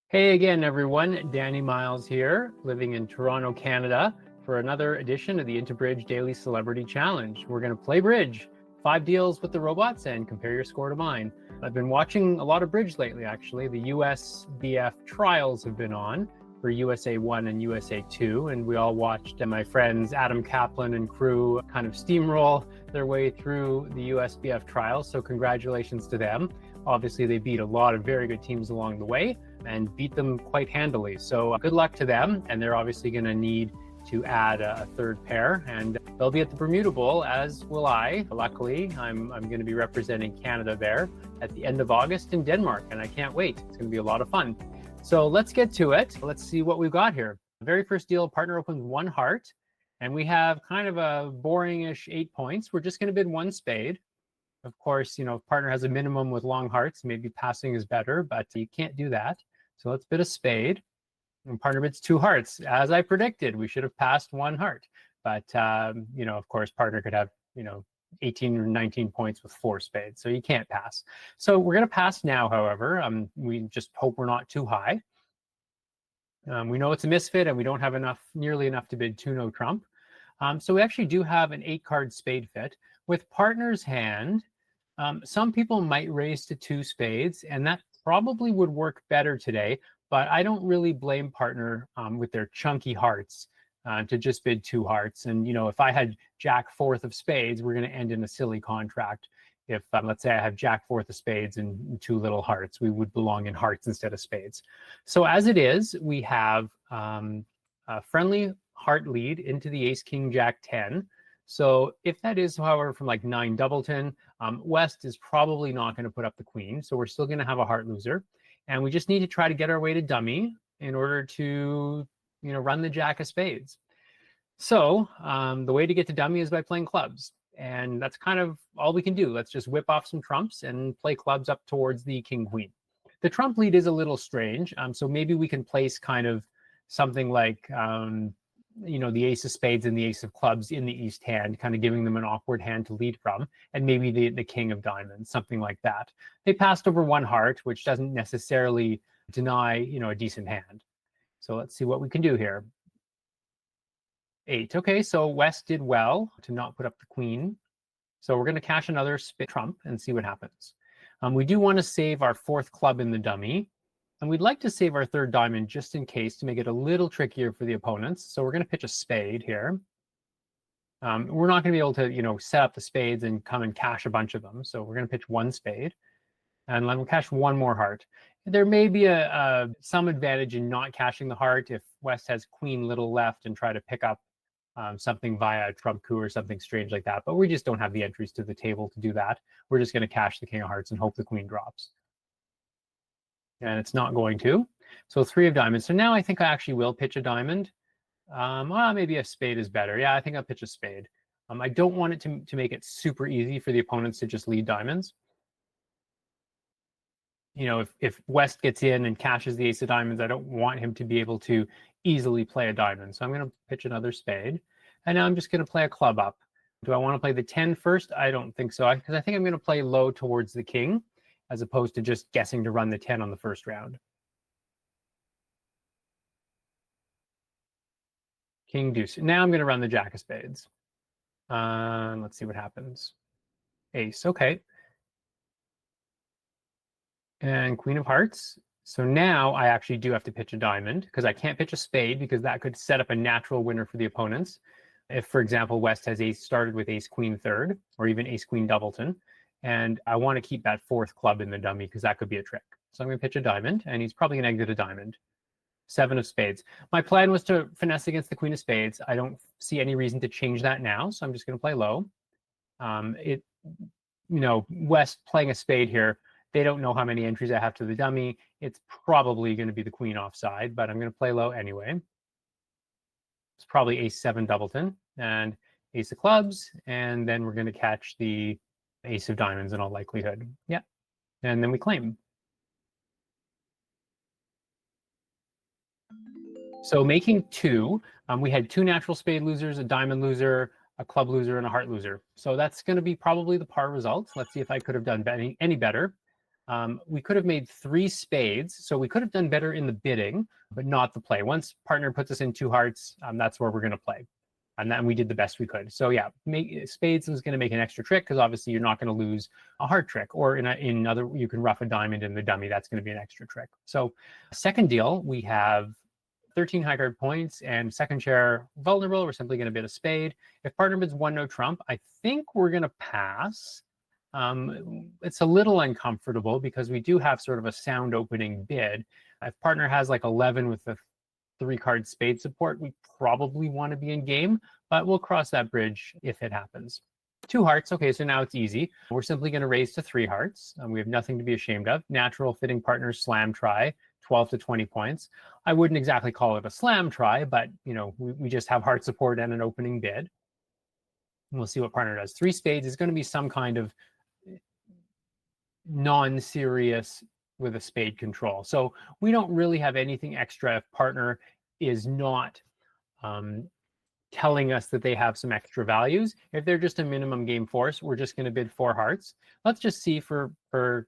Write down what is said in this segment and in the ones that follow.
Hey again, everyone. Danny Miles here, living in Toronto, Canada, for another edition of the IntoBridge Daily Celebrity Challenge. We're going to play bridge, 5 deals with the robots, and compare your score to mine. I've been watching a lot of bridge lately, actually. The USBF trials have been on for USA 1 and USA 2, and we all watched my friends Adam Kaplan and crew kind of steamroll their way through the USBF trials, so congratulations to them. Obviously, they beat a lot of very good teams along the way and beat them quite handily. So good luck to them. And they're obviously going to need to add a third pair, and they'll be at the Bermuda Bowl, as will I. Luckily, I'm going to be representing Canada there at the end of August in Denmark, and I can't wait. It's going to be a lot of fun. So let's get to it. Let's see what we've got here. The very first deal, partner opens 1 heart, and we have kind of a boring-ish 8 points. We're just going to bid 1 spade. Of course, if partner has a minimum with long hearts, maybe passing is better, but you can't do that. So let's bid a spade. And partner bids 2 hearts. As I predicted, we should have passed 1 heart. But, of course, partner could have, 18 or 19 points with 4 spades. So you can't pass. So we're going to pass now, however. We just hope we're not too high. We know it's a misfit, and we don't have nearly enough to bid 2 no trump. So we actually do have an 8-card spade fit. With partner's hand, some people might raise to 2 spades, and that probably would work better today, but I don't really blame partner with their chunky hearts to just bid 2 hearts. And, if I had Jack 4th of spades, we're going to end in a silly contract. If, let's say I have Jack 4th of spades and 2 little hearts, we would belong in hearts instead of spades. So as it is, we have a friendly heart lead into the ace, king, jack 10. So if that is, however, from like 9 doubleton, West is probably not going to put up the queen. So we're still going to have a heart loser. And we just need to try to get our way to dummy in order to, run the jack of spades. So the way to get to dummy is by playing clubs. And that's kind of all we can do. Let's just whip off some trumps and play clubs up towards the king, queen. The trump lead is a little strange. So maybe we can place kind of something like, the ace of spades and the ace of clubs in the east hand, kind of giving them an awkward hand to lead from, and maybe the king of diamonds, something like that. They passed over 1 heart, which doesn't necessarily deny, a decent hand. So let's see what we can do here. 8. Okay, so West did well to not put up the queen. So we're going to cash another trump and see what happens. We do want to save our 4th club in the dummy. And we'd like to save our 3rd diamond just in case to make it a little trickier for the opponents. So we're going to pitch a spade here. We're not going to be able to, set up the spades and come and cash a bunch of them. So we're going to pitch 1 spade. And then we'll cash 1 more heart. There may be some advantage in not cashing the heart if West has queen little left and try to pick up something via a trump coup or something strange like that. But we just don't have the entries to the table to do that. We're just going to cash the king of hearts and hope the queen drops. And it's not going to. So 3 of diamonds. So now I think I actually will pitch a diamond. Maybe a spade is better. Yeah, I think I'll pitch a spade. I don't want it to make it super easy for the opponents to just lead diamonds. If West gets in and cashes the ace of diamonds, I don't want him to be able to easily play a diamond. So I'm going to pitch another spade. And now I'm just going to play a club up. Do I want to play the 10 first? I don't think so, because I think I'm going to play low towards the king, as opposed to just guessing to run the 10 on the first round. King, deuce. Now I'm going to run the jack of spades. Let's see what happens. Ace, okay. And queen of hearts. So now I actually do have to pitch a diamond, because I can't pitch a spade, because that could set up a natural winner for the opponents. If, for example, West has started with ace, queen, 3rd, or even ace, queen, doubleton. And I want to keep that 4th club in the dummy, because that could be a trick. So I'm going to pitch a diamond, and he's probably going to exit a diamond. 7 of spades. My plan was to finesse against the queen of spades. I don't see any reason to change that now, so I'm just going to play low. West playing a spade here, they don't know how many entries I have to the dummy. It's probably going to be the queen offside, but I'm going to play low anyway. It's probably ace 7 doubleton and ace of clubs, and then we're going to catch the ace of diamonds in all likelihood. Yeah, and then we claim. So making 2, we had 2 natural spade losers, a diamond loser, a club loser, and a heart loser. So that's going to be probably the par result. Let's see if I could have done any better. We could have made 3 spades, so we could have done better in the bidding, but not the play. Once partner puts us in 2 hearts, that's where we're going to play. And then we did the best we could. So yeah, spades was going to make an extra trick because obviously you're not going to lose a heart trick, or in other, you can rough a diamond in the dummy. That's going to be an extra trick. So second deal, we have 13 high card points and second chair vulnerable. We're simply going to bid a spade. If partner bids 1 no trump, I think we're going to pass. It's a little uncomfortable because we do have sort of a sound opening bid. If partner has like 11 with the 3 card spade support, we probably want to be in game, but we'll cross that bridge if it happens. 2 hearts. Okay, so now it's easy. We're simply going to raise to 3 hearts. We have nothing to be ashamed of. Natural fitting partners slam try, 12 to 20 points. I wouldn't exactly call it a slam try, but we just have heart support and an opening bid. And we'll see what partner does. 3 spades is going to be some kind of non-serious with a spade control. So we don't really have anything extra if partner is not telling us that they have some extra values. If they're just a minimum game force, we're just going to bid 4 hearts. Let's just see for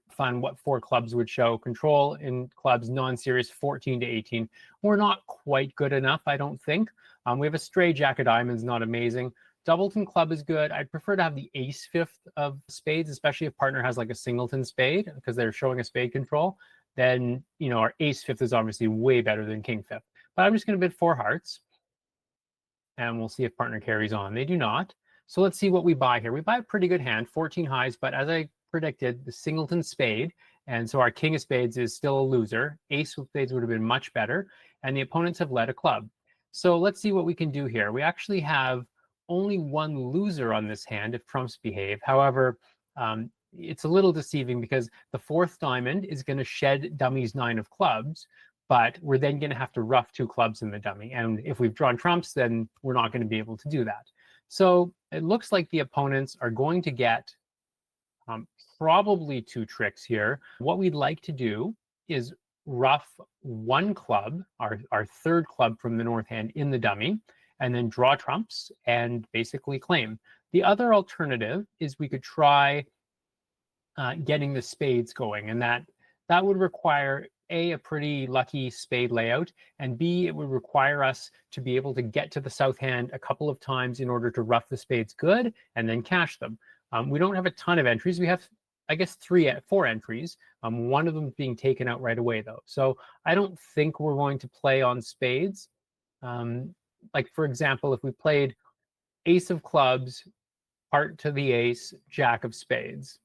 fun what 4 clubs would show. Control in clubs, non-serious, 14 to 18. We're not quite good enough, I don't think. We have a stray jack of diamonds, not amazing. Doubleton club is good. I'd prefer to have the ace fifth of spades, especially if partner has like a singleton spade, because they're showing a spade control. Then, our ace fifth is obviously way better than king fifth. But I'm just going to bid 4 hearts. And we'll see if partner carries on. They do not. So let's see what we buy here. We buy a pretty good hand, 14 highs, but as I predicted, the singleton spade. And so our king of spades is still a loser. Ace of spades would have been much better. And the opponents have led a club. So let's see what we can do here. We actually have only 1 loser on this hand if trumps behave. However, it's a little deceiving because the 4th diamond is going to shed dummy's 9 of clubs, but we're then going to have to rough 2 clubs in the dummy. And if we've drawn trumps, then we're not going to be able to do that. So it looks like the opponents are going to get probably 2 tricks here. What we'd like to do is rough 1 club, our 3rd club from the north hand in the dummy, and then draw trumps and basically claim. The other alternative is we could try getting the spades going, and that would require a pretty lucky spade layout, and B, it would require us to be able to get to the south hand a couple of times in order to rough the spades good and then cash them. We don't have a ton of entries. We have, I guess, 4 entries. One of them being taken out right away, though. So I don't think we're going to play on spades. Like, for example, if we played ace of clubs, heart to the ace, jack of spades.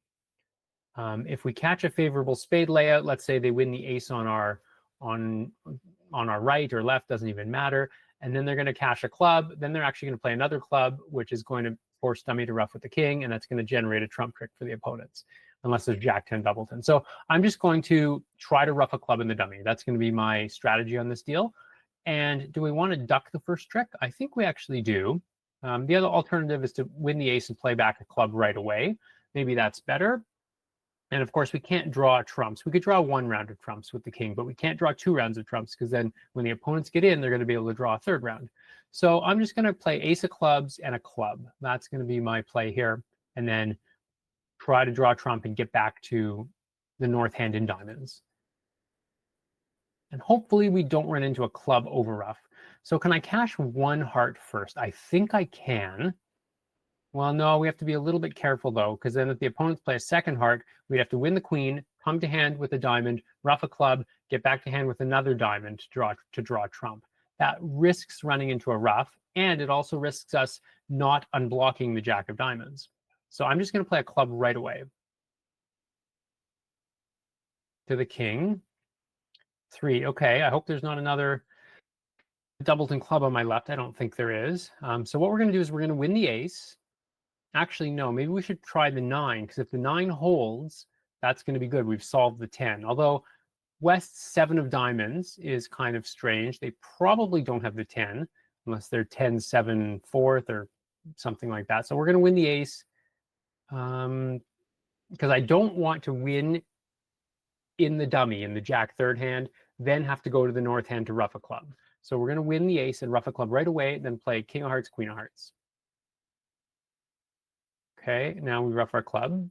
If we catch a favorable spade layout, let's say they win the ace on our right or left, doesn't even matter, and then they're going to cash a club, then they're actually going to play another club, which is going to force dummy to rough with the king, and that's going to generate a trump trick for the opponents, unless there's jack 10 doubleton. So I'm just going to try to rough a club in the dummy. That's going to be my strategy on this deal. And do we want to duck the first trick? I think we actually do. The other alternative is to win the ace and play back a club right away. Maybe that's better. And of course, we can't draw trumps. We could draw 1 round of trumps with the king, but we can't draw 2 rounds of trumps because then when the opponents get in, they're going to be able to draw a 3rd round. So I'm just going to play ace of clubs and a club. That's going to be my play here. And then try to draw trump and get back to the north hand in diamonds. And hopefully we don't run into a club overruff. So can I cash 1 heart first? I think I can. Well, no, we have to be a little bit careful, though, because then if the opponents play a 2nd heart, we'd have to win the queen, come to hand with a diamond, rough a club, get back to hand with another diamond to draw trump. That risks running into a ruff, and it also risks us not unblocking the jack of diamonds. So I'm just going to play a club right away. To the king. 3. Okay, I hope there's not another doubleton club on my left. I don't think there is. So what we're going to do is we're going to win the ace. Actually, no, maybe we should try the 9, because if the 9 holds, that's going to be good. We've solved the 10. Although West's 7 of diamonds is kind of strange. They probably don't have the 10, unless they're 10-7 4th or something like that. So we're going to win the ace, because I don't want to win in the dummy, in the jack 3rd hand, then have to go to the north hand to rough a club. So we're going to win the ace and rough a club right away, then play king of hearts, queen of hearts. Okay, now we rough our club.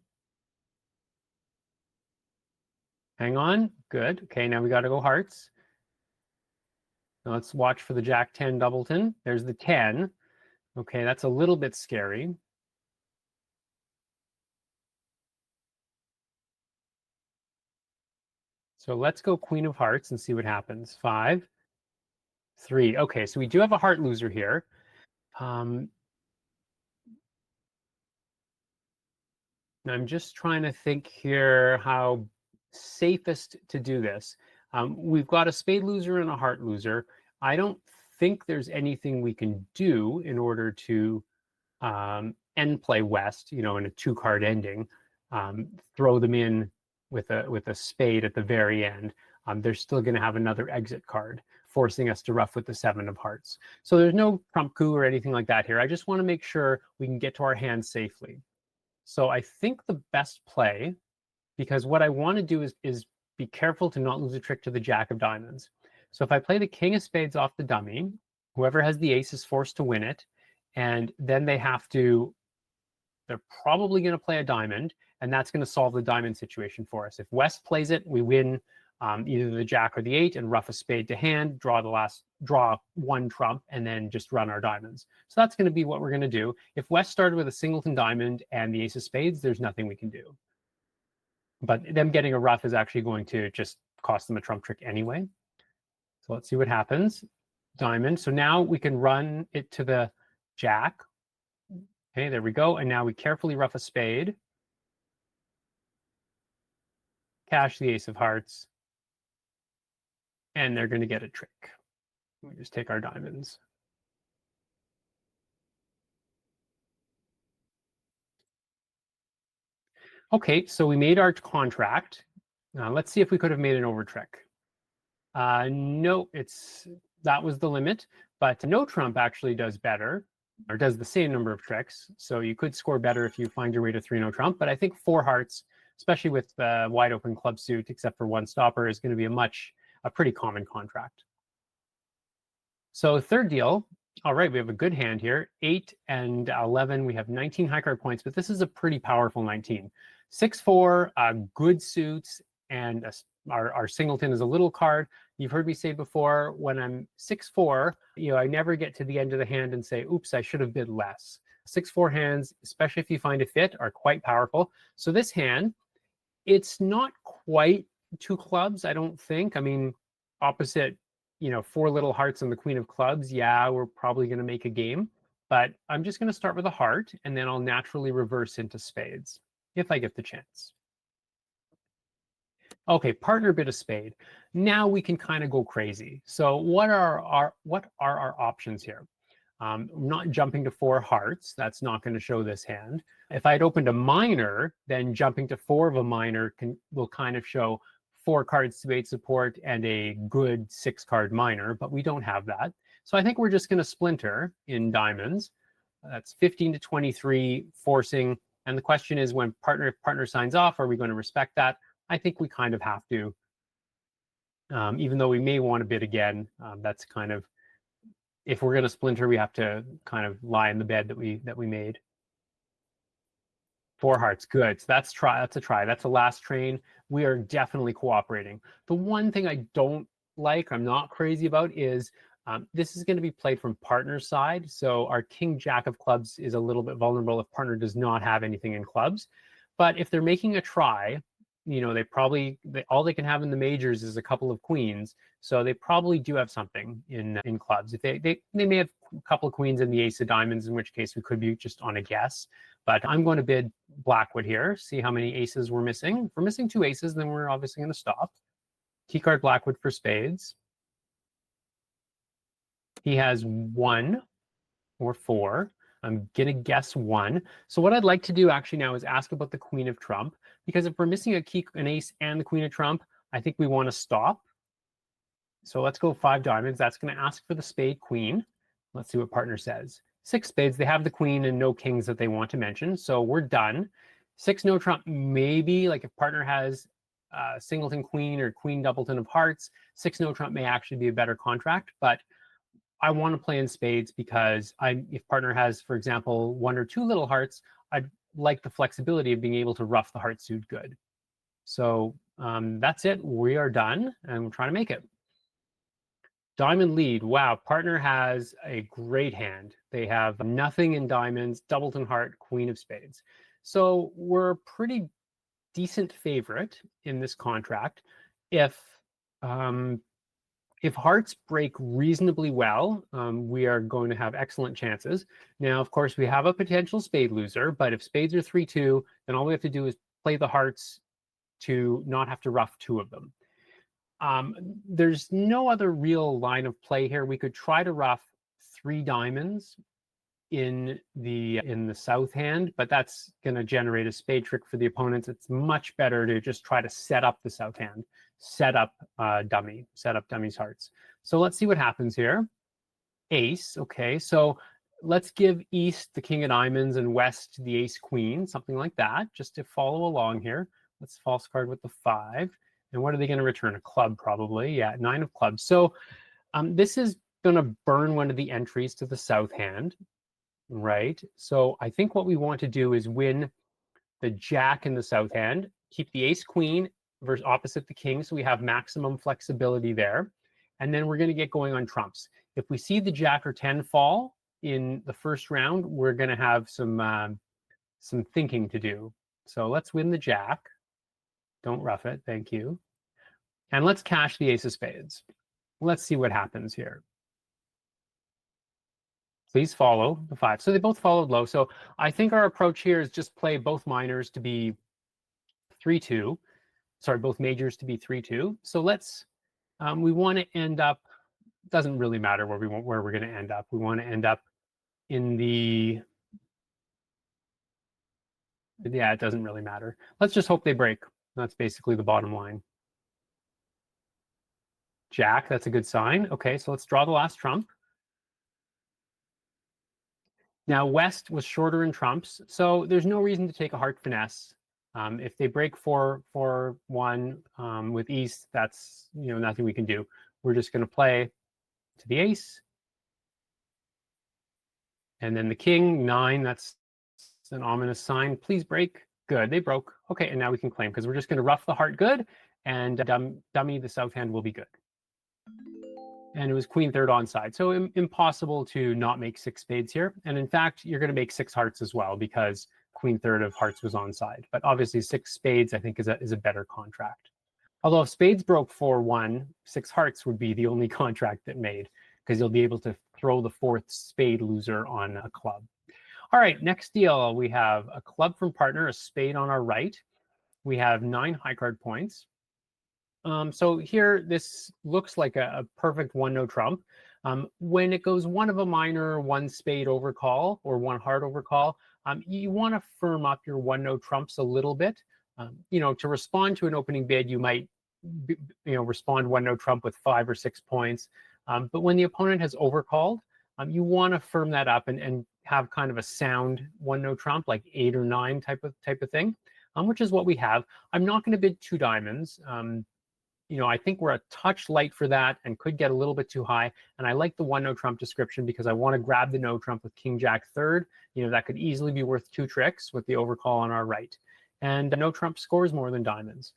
Hang on. Good. Okay, now we got to go hearts. Now let's watch for the Jack 10 doubleton. There's the 10. Okay, that's a little bit scary. So let's go Queen of Hearts and see what happens. 5, 3. Okay, so we do have a heart loser here. I'm just trying to think here how safest to do this. We've got a spade loser and a heart loser. I don't think there's anything we can do in order to end play West, in a 2-card ending, throw them in with a spade at the very end. They're still going to have another exit card, forcing us to ruff with the 7 of hearts. So there's no trump coup or anything like that here. I just want to make sure we can get to our hand safely. So I think the best play, because what I want to do is be careful to not lose a trick to the Jack of diamonds. So if I play the King of spades off the dummy, whoever has the ace is forced to win it, and then they're probably going to play a diamond, and that's going to solve the diamond situation for us. If West plays it, we win either the Jack or the 8 and ruff a spade to hand, draw 1 trump, and then just run our diamonds. So that's going to be what we're going to do. If West started with a singleton diamond and the ace of spades, there's nothing we can do. But them getting a ruff is actually going to just cost them a trump trick anyway. So let's see what happens. Diamond. So now we can run it to the Jack. Okay, there we go. And now we carefully ruff a spade. Cash the ace of hearts. And they're going to get a trick. We just take our diamonds. Okay, so we made our contract. Let's see if we could have made an over trick. No, that was the limit, but no trump actually does better, or does the same number of tricks. So you could score better if you find your way to 3 no trump, but I think 4 hearts, especially with the wide open club suit, except for 1 stopper, is going to be a pretty common contract. So third deal. All right, we have a good hand here. 8 and 11, we have 19 high card points, but this is a pretty powerful 19. 6-4, good suits, and our singleton is a little card. You've heard me say before, when I'm 6-4, I never get to the end of the hand and say, oops, I should have bid less. 6-4 hands, especially if you find a fit, are quite powerful. So this hand, it's not quite 2 clubs, I don't think. I mean, opposite, 4 little hearts and the queen of clubs, yeah, we're probably going to make a game. But I'm just going to start with a heart, and then I'll naturally reverse into spades, if I get the chance. Okay, partner bid a spade. Now we can kind of go crazy. So what are our options here? Not jumping to 4 hearts. That's not going to show this hand. If I had opened a minor, then jumping to 4 of a minor will kind of show 4 cards spade support and a good 6-card minor, but we don't have that. So I think we're just going to splinter in diamonds. That's 15 to 23 forcing. And the question is, if partner signs off, are we going to respect that? I think we kind of have to, even though we may want to bid again. That's kind of, if we're going to splinter, we have to kind of lie in the bed that we made. 4 hearts, good. So that's a try. That's a last train. We are definitely cooperating. The one thing I don't like, I'm not crazy about, is this is going to be played from partner's side. So our king jack of clubs is a little bit vulnerable if partner does not have anything in clubs. But if they're making a try, all they can have in the majors is a couple of queens. So they probably do have something in clubs. If they may have a couple of queens and the ace of diamonds, in which case we could be just on a guess. But I'm going to bid Blackwood here, see how many aces we're missing. If we're missing 2 aces, then we're obviously going to stop. Key card Blackwood for spades. He has 1 or 4. I'm going to guess 1. So what I'd like to do actually now is ask about the queen of trump, because if we're missing an ace and the queen of trump, I think we want to stop. So let's go 5 diamonds. That's going to ask for the spade queen. Let's see what partner says. 6 spades. They have the queen and no kings that they want to mention. So we're done. 6 no trump, maybe, like if partner has singleton queen or queen doubleton of hearts, 6 no trump may actually be a better contract. But I want to play in spades because if partner has, for example, 1 or 2 little hearts, I'd like the flexibility of being able to ruff the heart suit good. So That's it. We are done, and we're trying to make it. Diamond lead. Wow, partner has a great hand. They have nothing in diamonds, doubleton heart, queen of spades. So we're a pretty decent favorite in this contract. If hearts break reasonably well, we are going to have excellent chances. Now, of course, we have a potential spade loser, but if spades are 3-2, then all we have to do is play the hearts to not have to ruff two of them. There's no other real line of play here. We could try to ruff 3 diamonds in the south hand, but that's going to generate a spade trick for the opponents. It's much better to just try to set up the south hand, set up dummy's hearts. So let's see what happens here. Ace. Okay, so let's give east the king of diamonds and west the ace queen, something like that, just to follow along here. Let's false card with the 5. And what are they going to return? A club, probably. Yeah, 9 of clubs. So this is going to burn one of the entries to the south hand, right? So I think what we want to do is win the jack in the south hand, keep the ace queen versus opposite the king, so we have maximum flexibility there. And then we're going to get going on trumps. If we see the jack or 10 fall in the first round, we're going to have some thinking to do. So let's win the jack. Don't rough it. Thank you. And let's cash the ace of spades. Let's see what happens here. Please follow the 5. So they both followed low. So I think our approach here is just play both minors to be 3-2. Sorry, both majors to be 3-2. So let's, we want to end up, doesn't really matter where we're going to end up. We want to end up in the, yeah, it doesn't really matter. Let's just hope they break. That's basically the bottom line. Jack, that's a good sign. Okay, so let's draw the last trump. Now, West was shorter in trumps, so there's no reason to take a heart finesse. If they break 4-1 with East, that's nothing we can do. We're just going to play to the ace, and then the king 9. That's an ominous sign. Please break. Good, they broke. Okay, and now we can claim because we're just going to rough the heart good, and dummy the south hand will be good. And it was queen third onside. So impossible to not make 6 spades here. And in fact, you're going to make 6 hearts as well because queen third of hearts was onside. But obviously 6 spades, I think, is a better contract. Although if spades broke 4-1, 6 hearts would be the only contract that made because you'll be able to throw the 4th spade loser on a club. All right, next deal. We have a club from partner, a spade on our right. We have 9 high card points. So here, this looks like a perfect 1-no trump. When it goes 1 of a minor, 1 spade overcall, or 1 heart overcall, you want to firm up your 1-no trumps a little bit. To respond to an opening bid, you might respond 1-no trump with 5 or 6 points. But when the opponent has overcalled, you want to firm that up and have kind of a sound 1-no trump, like 8 or 9 type of thing, which is what we have. I'm not going to bid 2 diamonds. I think we're a touch light for that and could get a little bit too high. And I like the 1-no trump description because I want to grab the no trump with king jack third. That could easily be worth 2 tricks with the overcall on our right. And no trump scores more than diamonds.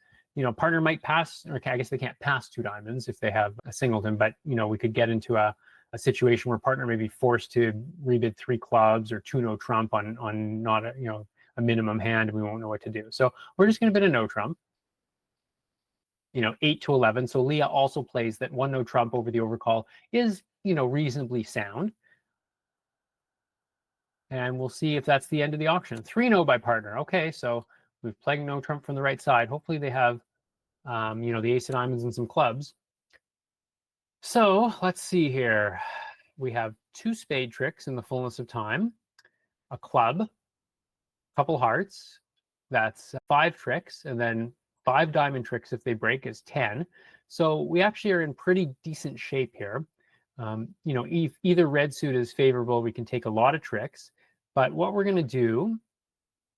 Partner might pass, or I guess they can't pass 2 diamonds if they have a singleton, but we could get into a situation where partner may be forced to rebid 3 clubs or 2 no trump on not a minimum hand, and we won't know what to do. So we're just going to bid a no trump. 8-11. So Leah also plays that 1-no trump over the overcall is, reasonably sound. And we'll see if that's the end of the auction. 3-no by partner. Okay, so we've played no trump from the right side. Hopefully they have, the ace of diamonds and some clubs. So let's see here. We have 2 spade tricks in the fullness of time, a club, a couple hearts. That's 5 tricks, and then 5 diamond tricks if they break is 10. So we actually are in pretty decent shape here. Either red suit is favorable, we can take a lot of tricks. But what we're going to do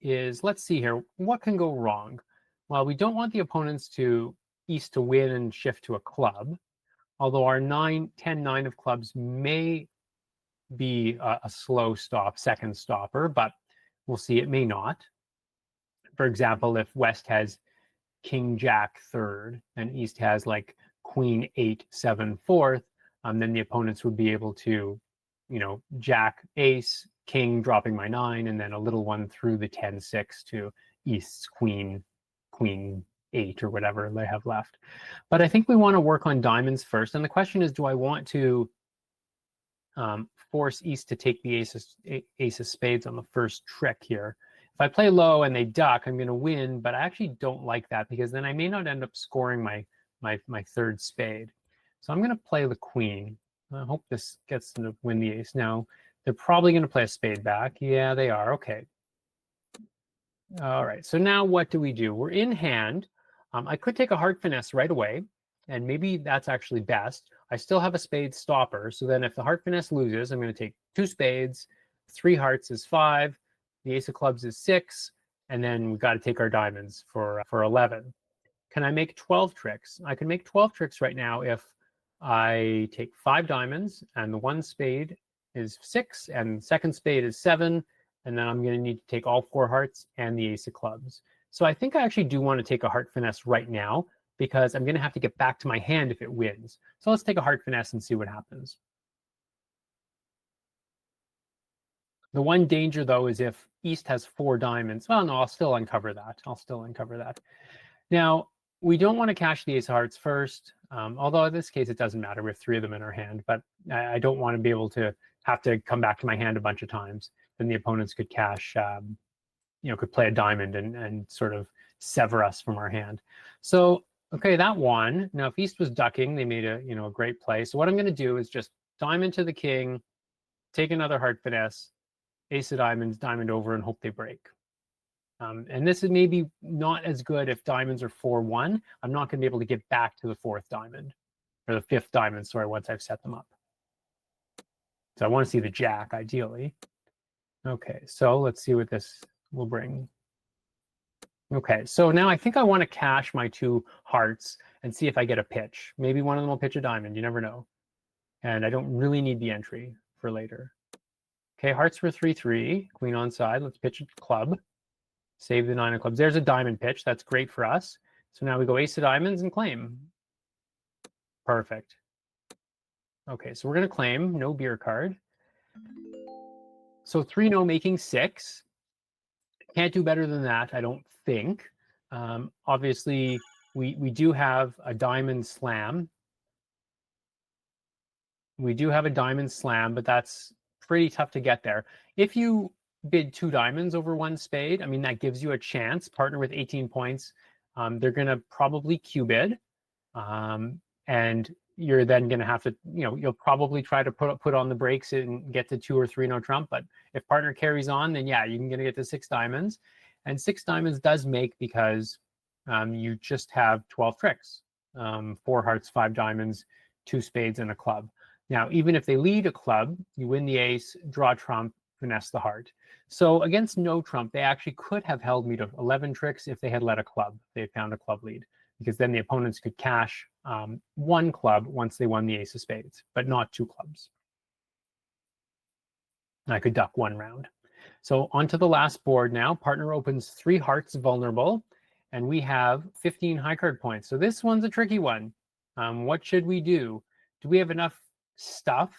is, let's see here, what can go wrong? Well, we don't want the opponents to east to win and shift to a club, although our 10-9 of clubs may be a slow stop, second stopper, but we'll see, it may not. For example, if West has king jack third, and East has like queen 8 7 fourth, then the opponents would be able to, jack ace, king dropping my 9, and then a little one through the 10 6 to East's queen 8 or whatever they have left. But I think we want to work on diamonds first, and the question is, do I want to force East to take the ace of spades on the first trick here? If I play low and they duck, I'm going to win, but I actually don't like that because then I may not end up scoring my third spade. So I'm going to play the queen. I hope this gets them to win the ace. Now, they're probably going to play a spade back. Yeah, they are. Okay. All right. So now what do we do? We're in hand. I could take a heart finesse right away, and maybe that's actually best. I still have a spade stopper. So then if the heart finesse loses, I'm going to take 2 spades, 3 hearts is 5, the ace of clubs is 6, and then we've got to take our diamonds for 11. Can I make 12 tricks? I can make 12 tricks right now if I take 5 diamonds and the 1 spade is 6 and the second spade is 7, and then I'm going to need to take all 4 hearts and the ace of clubs. So I think I actually do want to take a heart finesse right now because I'm going to have to get back to my hand if it wins. So let's take a heart finesse and see what happens. The one danger, though, is if East has 4 diamonds. Well, no, I'll still uncover that. Now, we don't want to cash the ace of hearts first, although in this case, it doesn't matter. We have 3 of them in our hand, but I don't want to be able to have to come back to my hand a bunch of times. Then the opponents could cash, could play a diamond and sort of sever us from our hand. So, okay, that won. Now, if East was ducking, they made a great play. So what I'm going to do is just diamond to the king, take another heart finesse, ace of diamonds, diamond over, and hope they break. And this is maybe not as good if diamonds are 4-1. I'm not going to be able to get back to the 4th diamond, or the 5th diamond, sorry, once I've set them up. So I want to see the jack, ideally. Okay, so let's see what this will bring. Okay, so now I think I want to cash my 2 hearts and see if I get a pitch. Maybe one of them will pitch a diamond, you never know. And I don't really need the entry for later. Okay, hearts for 3-3, queen on side. Let's pitch a club. Save the 9 of clubs. There's a diamond pitch. That's great for us. So now we go ace of diamonds and claim. Perfect. Okay, so we're going to claim. No beer card. So 3-no making 6. Can't do better than that, I don't think. Obviously, we do have a diamond slam. We do have a diamond slam, but that's pretty tough to get there. If you bid 2 diamonds over 1 spade, I mean, that gives you a chance. Partner with 18 points, they're going to probably Q-bid. And you're then going to have to, you'll probably try to put on the brakes and get to 2 or 3-no trump. But if partner carries on, then yeah, you're going to get to 6 diamonds. And 6 diamonds does make because you just have 12 tricks. 4 hearts, 5 diamonds, 2 spades, and a club. Now, even if they lead a club, you win the ace, draw trump, finesse the heart. So against no trump, they actually could have held me to 11 tricks if they had led a club. They had found a club lead, because then the opponents could cash 1 club once they won the ace of spades, but not 2 clubs. And I could duck 1 round. So onto the last board now. Partner opens 3 hearts vulnerable, and we have 15 high card points. So this one's a tricky one. What should we do? Do we have enough stuff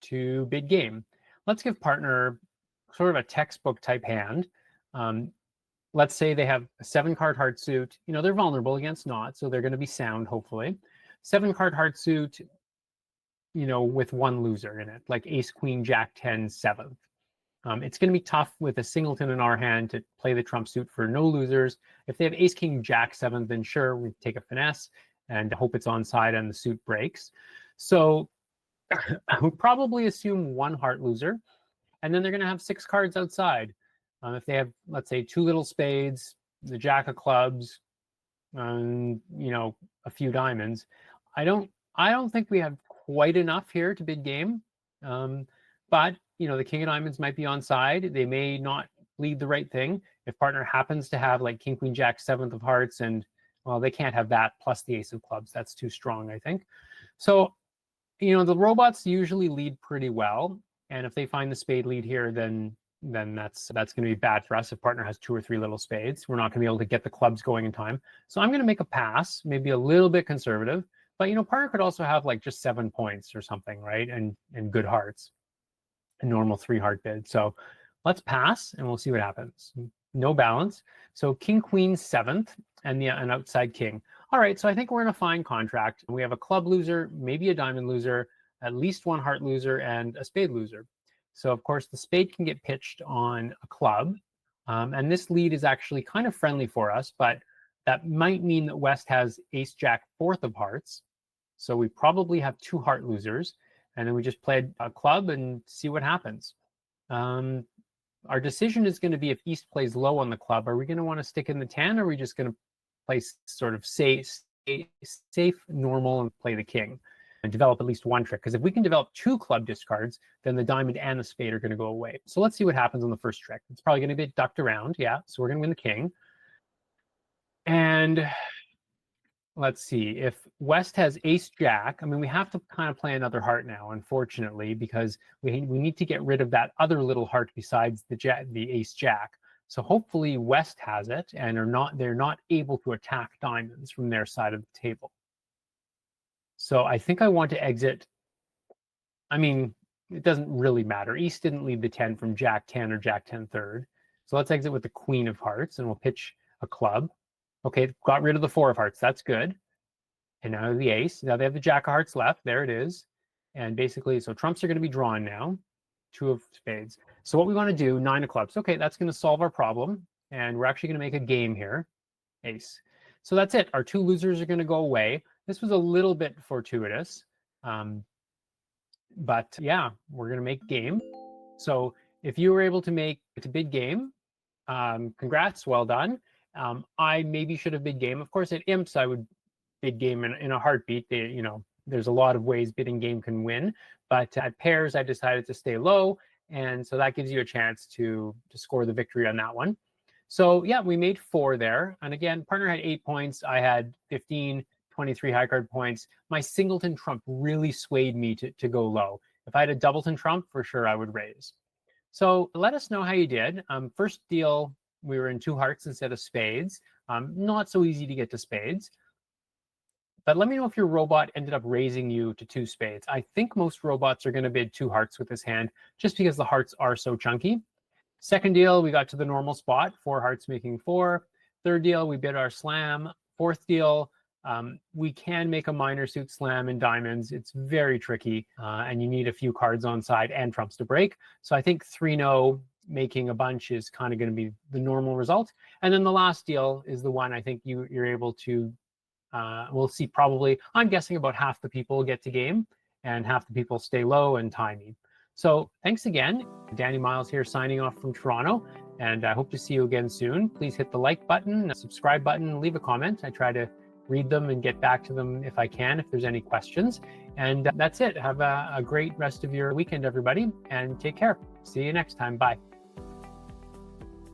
to bid game? Let's give partner sort of a textbook type hand. Let's say they have a 7-card heart suit. They're vulnerable against not, so they're going to be sound, hopefully. 7-card heart suit, with 1 loser in it, like ace, queen, jack, 10, 7th. It's going to be tough with a singleton in our hand to play the trump suit for no losers. If they have ace, king, jack, 7th, then sure, we take a finesse and hope it's onside and the suit breaks. So I would probably assume 1 heart loser, and then they're going to have 6 cards outside. If they have, let's say, 2 little spades, the jack of clubs, and a few diamonds, I don't think we have quite enough here to bid game. But the king of diamonds might be onside. They may not lead the right thing. If partner happens to have like king, queen, jack, 7th of hearts, and well, they can't have that plus the ace of clubs. That's too strong, I think. So, the robots usually lead pretty well. And if they find the spade lead here, then then that's going to be bad for us. If partner has 2 or 3 little spades, we're not going to be able to get the clubs going in time. So I'm going to make a pass, maybe a little bit conservative, but partner could also have like just 7 points or something, right? And good hearts, a normal 3 heart bid. So let's pass and we'll see what happens. No balance. So king, queen, 7th, and an outside king. All right, so I think we're in a fine contract. We have a club loser, maybe a diamond loser, at least 1 heart loser, and a spade loser. So of course the spade can get pitched on a club. And this lead is actually kind of friendly for us, but that might mean that West has ace, jack, 4th of hearts. So we probably have 2 heart losers. And then we just played a club and see what happens. Our decision is going to be if East plays low on the club. Are we going to want to stick in the 10, or are we just going to play sort of safe, normal, and play the king and develop at least 1 trick? Because if we can develop 2 club discards, then the diamond and the spade are going to go away. So let's see what happens on the first trick. It's probably going to be ducked around. Yeah, so we're going to win the king. And let's see, if West has ace jack, I mean, we have to kind of play another heart now, unfortunately, because we need to get rid of that other little heart besides the ace jack. So hopefully West has it and they're not able to attack diamonds from their side of the table. So I think I want to exit. I mean, it doesn't really matter. East didn't lead the 10 from jack 10 or jack 10 third. So let's exit with the queen of hearts and we'll pitch a club. Okay, got rid of the 4 of hearts. That's good. And now the ace. Now they have the jack of hearts left. There it is. And basically, so trumps are going to be drawn now. 2 of spades. So what we want to do, 9 of clubs. Okay, that's going to solve our problem. And we're actually going to make a game here. Ace. So that's it. Our 2 losers are going to go away. This was a little bit fortuitous. But yeah, we're going to make game. So if you were able to make it a bid game, congrats, well done. I maybe should have bid game. Of course, at imps, I would bid game in a heartbeat. There's a lot of ways bidding game can win. But at pairs, I decided to stay low. And so that gives you a chance to score the victory on that one. So yeah, we made 4 there. And again, partner had 8 points. I had 15, 23 high card points. My singleton trump really swayed me to go low. If I had a doubleton trump, for sure I would raise. So let us know how you did. First deal, we were in 2 hearts instead of spades. Not so easy to get to spades. But let me know if your robot ended up raising you to 2 spades. I think most robots are going to bid 2 hearts with this hand, just because the hearts are so chunky. Second deal, we got to the normal spot, 4 hearts making 4. Third deal, we bid our slam. Fourth deal, we can make a minor suit slam in diamonds. It's very tricky, and you need a few cards on side and trumps to break. So I think 3-0 making a bunch is kind of going to be the normal result. And then the last deal is the one I think you're able to, we'll see probably, I'm guessing about half the people get to game and half the people stay low and tie me. So thanks again. Danny Miles here signing off from Toronto, and I hope to see you again soon. Please hit the like button, subscribe button, leave a comment. I try to read them and get back to them if I can, if there's any questions. And that's it. Have a great rest of your weekend, everybody, and take care. See you next time. Bye.